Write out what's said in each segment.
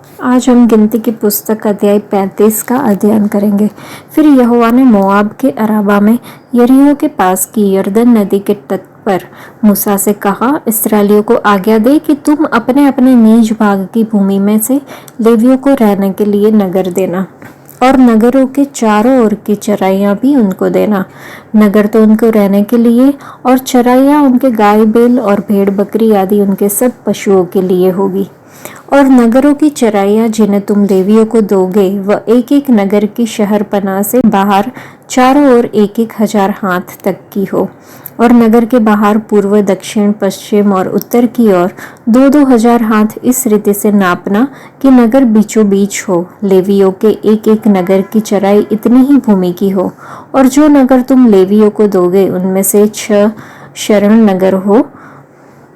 आज हम गिनती की पुस्तक अध्याय 35 का अध्ययन करेंगे। फिर यहोवा ने मोआब के अराबा में यरीहो के पास की यरदन नदी के तट पर मूसा से कहा, इस्राएलियों को आज्ञा दे कि तुम अपने अपने निज भाग की भूमि में से लेवियों को रहने के लिए नगर देना और नगरों के चारों ओर की चराइयाँ भी उनको देना। नगर तो उनको रहने के लिए और चराइयाँ उनके गाय बैल और भेड़ बकरी आदि उनके सब पशुओं के लिए होगी। और नगरों की चराइयाँ जिन्हें तुम लेवियों को दोगे वह एक एक नगर की शहर पनाह से बाहर चारों ओर 1,000 हाथ तक की हो, और नगर के बाहर पूर्व दक्षिण पश्चिम और उत्तर की ओर 2,000 हाथ इस रीति से नापना कि नगर बीचों बीच हो। लेवियों के एक एक नगर की चराई इतनी ही भूमि की हो। और जो नगर तुम लेवियों को दोगे उनमें से 6 शरण नगर हो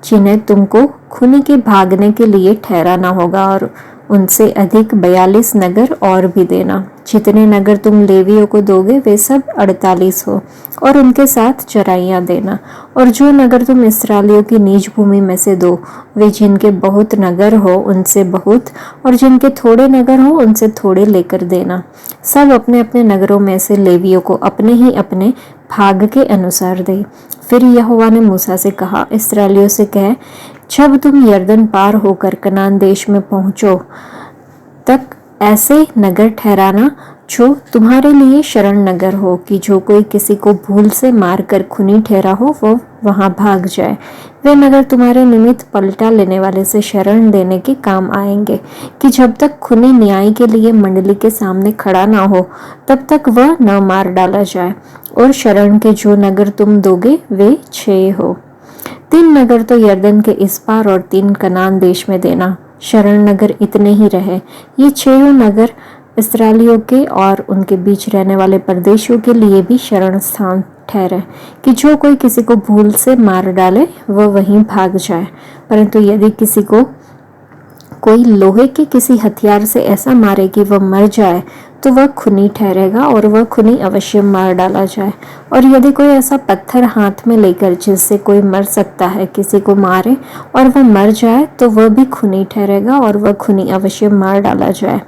जिन्हें तुमको खूनी के भागने के लिए ठहराना होगा, और उनसे अधिक 42 नगर और भी देना। जितने नगर तुम लेवियों को दोगे वे सब 48 हो, और उनके साथ चराइयाँ देना। और जो नगर तुम इस्राएलियों की निज भूमि में से दो वे जिनके बहुत नगर हो उनसे बहुत, और जिनके थोड़े नगर हो उनसे थोड़े लेकर देना। सब अपने अपने नगरों में से लेवियों को अपने ही अपने भाग के अनुसार दे। फिर यहोवा ने मूसा से कहा, इस्राएलियों से कह, जब तुम यरदन पार होकर कनान देश में पहुंचो तक ऐसे नगर ठहराना जो तुम्हारे लिए शरण नगर हो, कि जो कोई किसी को भूल से मार कर खूनी ठहरा हो वो वहां भाग जाए। वे नगर तुम्हारे निमित्त पलटा लेने वाले से शरण देने के काम आएंगे, कि जब तक खूनी न्याय के लिए मंडली के सामने खड़ा ना हो तब तक वह न मार डाला जाए। और शरण के जो नगर तुम दोगे वे 6 हो। 3 नगर तो यरदन के इस पार और 3 कनान देश में देना। शरण नगर इतने ही रहे। ये 6 नगर इस्राएलियों के और उनके बीच रहने वाले परदेशियों के लिए भी शरण स्थान ठहरे, कि जो कोई किसी को भूल से मार डाले वह वहीं भाग जाए। परंतु यदि किसी को कोई लोहे के किसी हथियार से ऐसा मारे कि वह मर जाए तो वह खूनी ठहरेगा, और वह खूनी अवश्य मार डाला जाए। और यदि कोई ऐसा पत्थर हाथ में लेकर जिससे कोई मर सकता है किसी को मारे और वह मर जाए तो वह भी खूनी ठहरेगा, और वह खूनी अवश्य मार डाला जाए।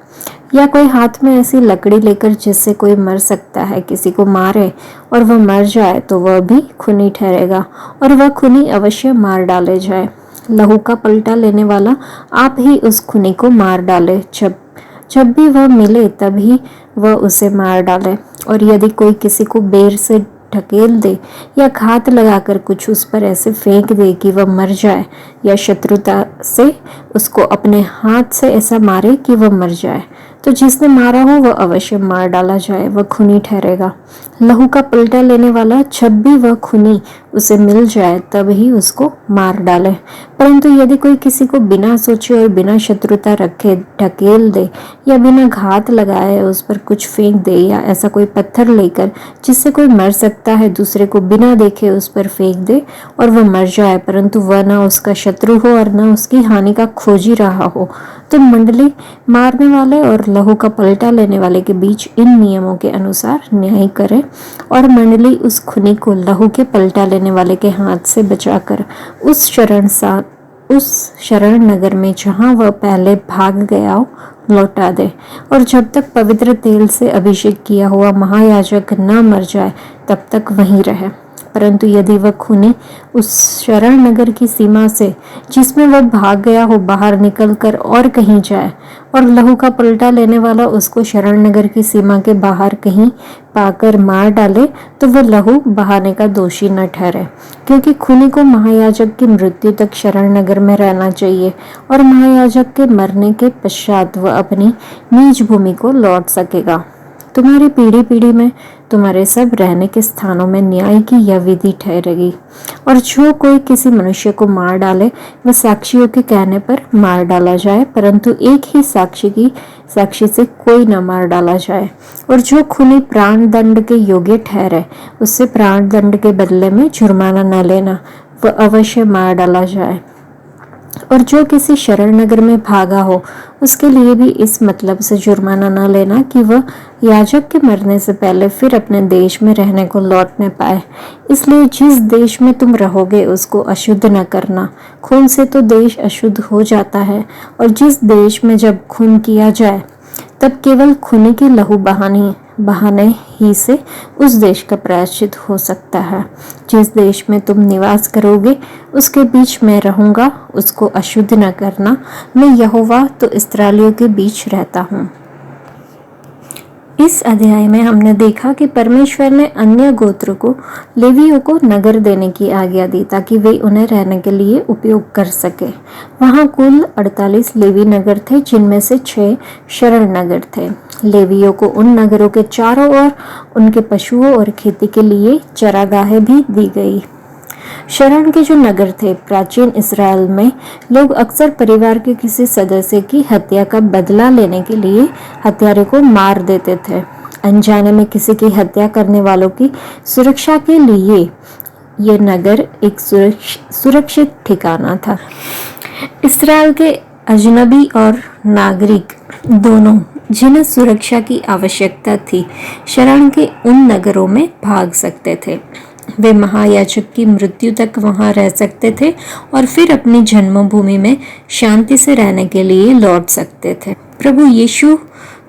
या कोई हाथ में ऐसी लकड़ी लेकर जिससे कोई मर सकता है किसी को मारे और वह मर जाए तो वह भी खूनी ठहरेगा, और वह खूनी अवश्य मार डाले जाए। लहू का पलटा लेने वाला आप ही उस खूनी को मार डाले। जब भी वह मिले तभी वह उसे मार डाले। और यदि कोई किसी को बेर से ढकेल दे या घात लगाकर कुछ उस पर ऐसे फेंक दे कि वह मर जाए, या शत्रुता से उसको अपने हाथ से ऐसा मारे कि वह मर जाए, तो जिसने मारा हो वह अवश्य मार डाला जाए, वह खूनी ठहरेगा। लहू का पलटा लेने वाला जब भी वह खूनी उसे मिल जाए तब ही उसको मार डाले। परंतु यदि कोई किसी को बिना सोचे और बिना शत्रुता रखे ढकेल दे या बिना घात लगाए उस पर कुछ फेंक दे, या ऐसा कोई पत्थर लेकर जिससे कोई मर सकता है दूसरे को बिना देखे उस पर फेंक दे और वह मर जाए, परंतु वह न उसका शत्रु हो और न उसकी हानि का खोजी रहा हो, तो मंडली मारने वाले और लहू का पलटा लेने वाले के बीच इन नियमों के अनुसार न्याय करे। और मंडली उस खूनी को लहू के पलटा लेने वाले के हाथ से बचाकर उस शरण नगर में जहां वह पहले भाग गया हो लौटा दे। और जब तक पवित्र तेल से अभिषेक किया हुआ महायाजक न मर जाए तब तक वहीं रहे। परंतु यदि वह खूनी उस शरण नगर की सीमा से जिसमें वह भाग गया हो बाहर निकलकर और कहीं जाए, और लहू का पलटा लेने वाला उसको शरण नगर की सीमा के बाहर कहीं पाकर मार डाले, तो वह लहू बहाने का दोषी न ठहरे, क्योंकि खूनी को महायाजक की मृत्यु तक शरण नगर में रहना चाहिए, और महायाजक के मरने के पश्चात वह अपनी निज भूमि को लौट सकेगा। तुम्हारी पीढ़ी पीढ़ी में तुम्हारे सब रहने के स्थानों में न्याय की यह विधि ठहरेगी। और जो कोई किसी मनुष्य को मार डाले वह साक्षियों के कहने पर मार डाला जाए, परंतु एक ही साक्षी से कोई न मार डाला जाए। और जो खूनी प्राण दंड के योग्य ठहरे उससे प्राण दंड के बदले में जुर्माना न लेना, वह अवश्य मार डाला जाए। और जो किसी शरण नगर में भागा हो उसके लिए भी इस मतलब से जुर्माना न लेना कि वह याजक के मरने से पहले फिर अपने देश में रहने को लौटने पाए। इसलिए जिस देश में तुम रहोगे उसको अशुद्ध न करना। खून से तो देश अशुद्ध हो जाता है, और जिस देश में जब खून किया जाए तब केवल खूनी की लहू बहाने ही से उस देश का प्रायश्चित हो सकता है। जिस देश में तुम निवास करोगे उसके बीच मैं रहूंगा, उसको अशुद्ध न करना। मैं यहोवा तो इस्राएलियों के बीच रहता हूँ। इस अध्याय में हमने देखा कि परमेश्वर ने अन्य गोत्र को, लेवियों को नगर देने की आज्ञा दी ताकि वे उन्हें रहने के लिए उपयोग कर सके। वहाँ कुल 48 लेवी नगर थे, जिनमें से 6 शरण नगर थे। लेवियों को उन नगरों के चारों ओर उनके पशुओं और खेती के लिए चरागाहें भी दी गई। शरण के जो नगर थे, प्राचीन इस्राएल में लोग अक्सर परिवार के किसी सदस्य की हत्या का बदला लेने के लिए हत्यारे को मार देते थे। अनजाने में किसी की हत्या करने वालों की सुरक्षा के लिए ये नगर एक सुरक्षित ठिकाना था। इस्राएल के अजनबी और नागरिक दोनों, जिन्हें सुरक्षा की आवश्यकता थी, शरण के उन नगरों में भाग सकते थे। वे महायाजक की मृत्यु तक वहां रह सकते थे और फिर अपनी जन्मभूमि में शांति से रहने के लिए लौट सकते थे। प्रभु यीशु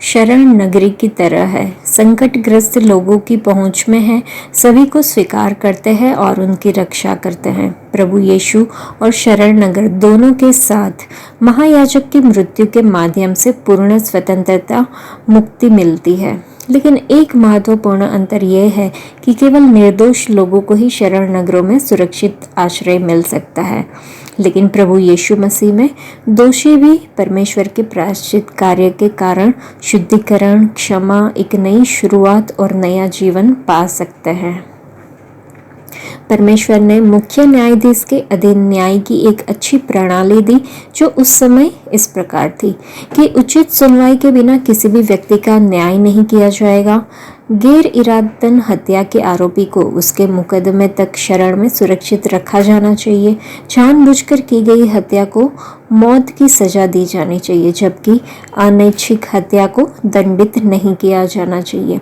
शरण नगरी की तरह है, संकटग्रस्त लोगों की पहुंच में है, सभी को स्वीकार करते हैं और उनकी रक्षा करते हैं। प्रभु यीशु और शरण नगर दोनों के साथ महायाजक की मृत्यु के माध्यम से पूर्ण स्वतंत्रता, मुक्ति मिलती है। लेकिन एक महत्वपूर्ण अंतर यह है कि केवल निर्दोष लोगों को ही शरण नगरों में सुरक्षित आश्रय मिल सकता है, लेकिन प्रभु यीशु मसीह में दोषी भी परमेश्वर के प्रायश्चित कार्य के कारण शुद्धिकरण, क्षमा, एक नई शुरुआत और नया जीवन पा सकते हैं। परमेश्वर ने मुख्य न्यायाधीश के अधीन न्याय की एक अच्छी प्रणाली दी, जो उस समय इस प्रकार थी कि उचित सुनवाई के बिना किसी भी व्यक्ति का न्याय नहीं किया जाएगा। गैर इरादतन हत्या के आरोपी को उसके मुकदमे तक शरण में सुरक्षित रखा जाना चाहिए। जानबूझकर की गई हत्या को मौत की सजा दी जानी चाहिए, जबकि अनैच्छिक हत्या को दंडित नहीं किया जाना चाहिए।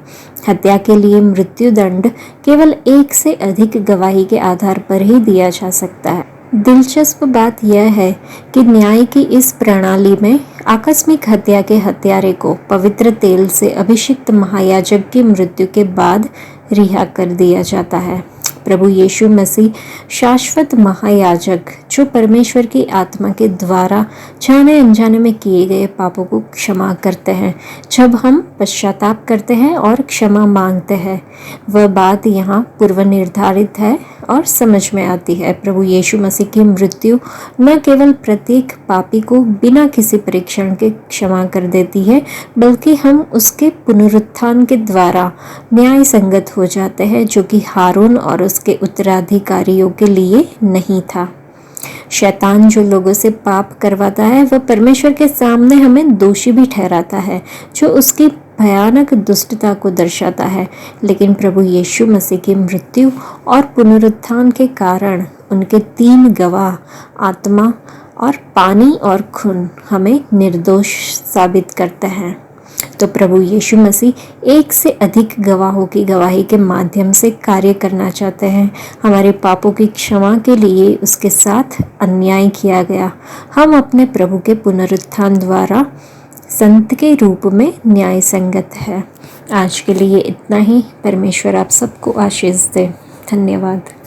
हत्या के लिए मृत्यु दंड केवल एक से अधिक गवाही के आधार पर ही दिया जा सकता है। दिलचस्प बात यह है कि न्याय की इस प्रणाली में आकस्मिक हत्या के हत्यारे को पवित्र तेल से अभिषिक्त महायाजक की मृत्यु के बाद रिहा कर दिया जाता है। प्रभु यीशु मसीह शाश्वत महायाजक, जो परमेश्वर की आत्मा के द्वारा जाने अनजाने में किए गए पापों को क्षमा करते हैं जब हम पश्चाताप करते हैं और क्षमा मांगते हैं। वह बात यहाँ पूर्व निर्धारित है और समझ में आती है। प्रभु यीशु मसीह की मृत्यु न केवल प्रत्येक पापी को बिना किसी परीक्षण के क्षमा कर देती है, बल्कि हम उसके पुनरुत्थान के द्वारा न्याय संगत हो जाते हैं, जो कि हारून और उसके उत्तराधिकारियों के लिए नहीं था। शैतान जो लोगों से पाप करवाता है, वह परमेश्वर के सामने हमें दोषी भी ठहराता है, जो उसकी भयानक दुष्टता को दर्शाता है। लेकिन प्रभु यीशु मसीह की मृत्यु और पुनरुत्थान के कारण उनके 3 गवाह, आत्मा और पानी और खून, हमें निर्दोष साबित करते हैं। तो प्रभु यीशु मसीह एक से अधिक गवाहों की गवाही के माध्यम से कार्य करना चाहते हैं। हमारे पापों की क्षमा के लिए उसके साथ अन्याय किया गया। हम अपने प्रभु के पुनरुत्थान द्वारा संत के रूप में न्याय संगत है। आज के लिए इतना ही। परमेश्वर आप सबको आशीष दे। धन्यवाद।